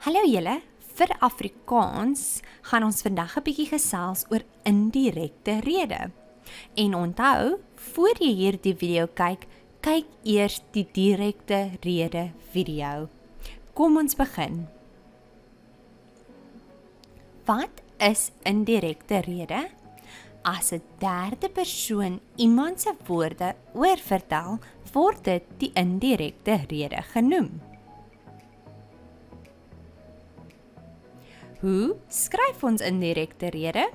Hallo julle, vir Afrikaans gaan ons vandag 'n bietjie gesels oor indirekte rede. En onthou, voor jy hierdie video kyk, kyk eers die direkte rede video. Kom ons begin. Wat is indirekte rede? As 'n derde persoon iemand se woorde oorvertel, word dit die indirekte rede genoem. Hoe skryf ons indirekte rede?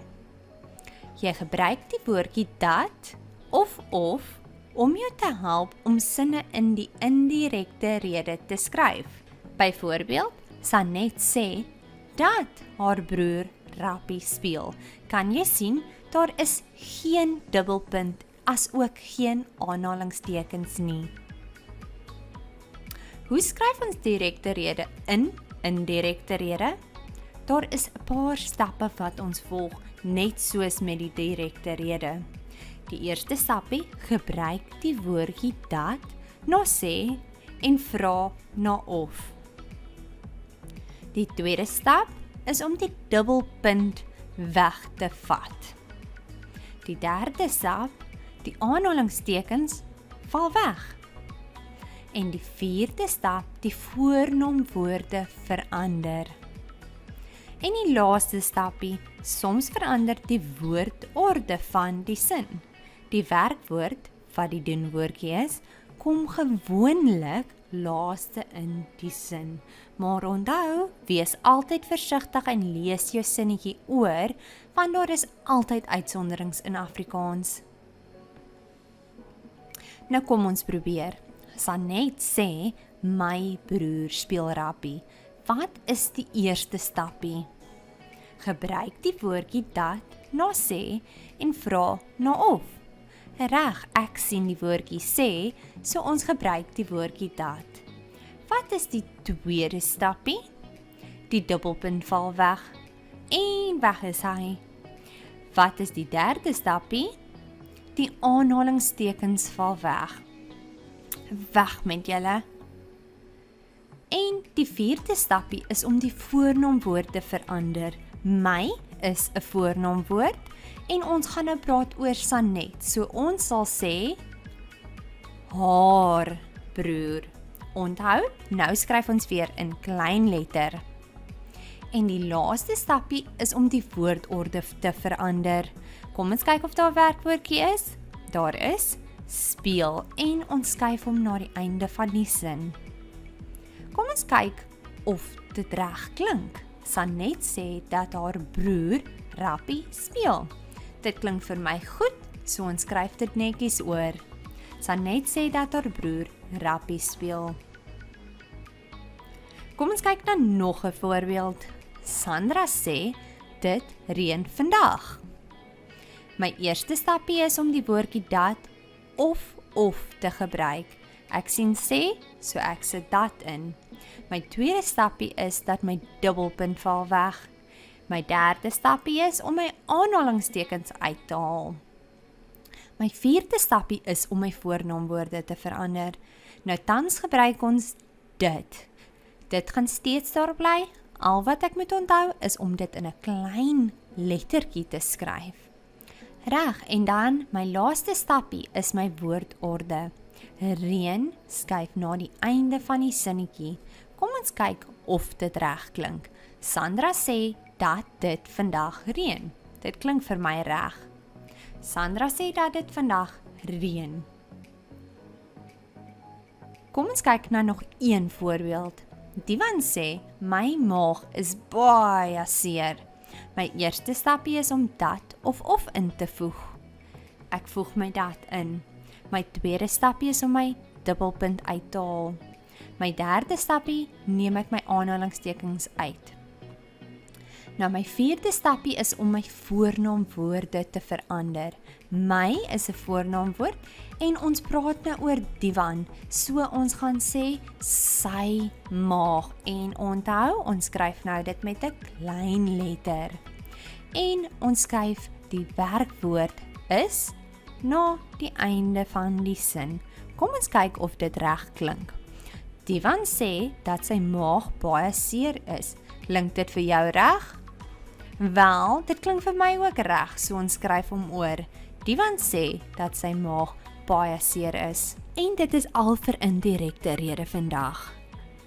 Jy gebruik die woordjie dat of om jou te help om sinne in die indirekte rede te skryf. Byvoorbeeld, Sanet sê dat haar broer rappie speel. Kan jy sien, daar is geen dubbelpunt as ook geen aanhalingstekens nie. Hoe skryf ons direkte rede in indirekte rede? Daar is 'n paar stappe wat ons volg, net soos met die direkte rede. Die eerste stappie, gebruik die woordjie dat, na sê en vra na of. Die tweede stap is om die dubbelpunt weg te vat. Die derde stap, die aanhalingstekens val weg. En die vierde stap, die voornaamwoorde verander. En die laaste stappie, soms verander die woordorde van die sin. Die werkwoord, wat die doenwoordjie is, kom gewoonlik laaste in die sin. Maar onthou, wees altyd versigtig en lees jou sinnetjie oor, want daar is altyd uitsonderings in Afrikaans. Nou kom ons probeer. Sanet sê, my broer speel rappie. Wat is die eerste stappie? Gebruik die woordjie dat, na sê en vra na of. Reg, ek sien die woordjie sê, so ons gebruik die woordjie dat. Wat is die tweede stappie? Die dubbelpunt val weg en weg is hy. Wat is die derde stappie? Die aanhalingstekens val weg. Weg met julle. En die vierde stappie is om die voornaamwoord te verander. My is 'n voornaamwoord en ons gaan nou praat oor Sanet. So ons sal sê haar broer. Onthou, nou skryf ons weer in klein letter. En die laaste stappie is om die woordorde te verander. Kom ons kyk of daar 'n werkwoordjie is. Daar is speel en ons skuif hom na die einde van die sin. Kom ons kyk of dit reg klink. Sanet sê dat haar broer rappie speel. Dit klink vir my goed, so ons skryf dit netjies oor. Sanet sê dat haar broer rappie speel. Kom ons kyk na nog 'n voorbeeld. Sandra sê, dit reën vandag. My eerste stappie is om die woordjie dat of te gebruik. Ek sien sê, so ek sit dat in. My tweede stappie is dat my dubbelpunt val weg. My derde stappie is om my aanhalingstekens uit te haal. My vierde stappie is om my voornaamwoorde te verander. Nou tans gebruik ons dit. Dit gaan steeds daar bly. Al wat ek moet onthou is om dit in 'n klein lettertjie te skryf. Reg, en dan my laaste stappie is my woordorde. Reën skuif na die einde van die sinnetjie. Kom ons kyk of dit reg klink. Sandra sê dat dit vandag reën. Dit klink vir my reg. Sandra sê dat dit vandag reën. Kom ons kyk na nog een voorbeeld. Diwan sê, my maag is baie seer. My eerste stappie is om dat of in te voeg. Ek voeg my dat in. My tweede stappie is om my dubbelpunt uit te haal. My derde stappie neem ek my aanhalingstekens uit. Nou my vierde stappie is om my voornaamwoorde te verander. My is 'n voornaamwoord en ons praat nou oor Diwan. So ons gaan sê sy maag en onthou, ons skryf nou dit met 'n klein letter. En ons skryf die werkwoord is na die einde van die sin. Kom ons kyk of dit reg klink. Divan sê dat sy maag baie seer is. Klink dit vir jou reg? Wel, dit klink vir my ook reg, so ons skryf hom oor. Divan sê dat sy maag baie seer is. En dit is al vir indirekte rede vandag.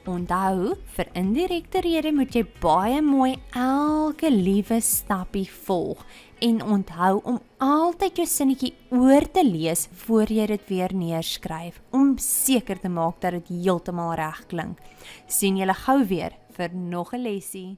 Onthou, vir indirekte rede moet jy baie mooi elke liewe stappie volg en onthou om altyd jou sinnetjie oor te lees voor jy dit weer neerskryf, om seker te maak dat dit heeltemal reg klink. Sien julle gou weer vir nog 'n lesie.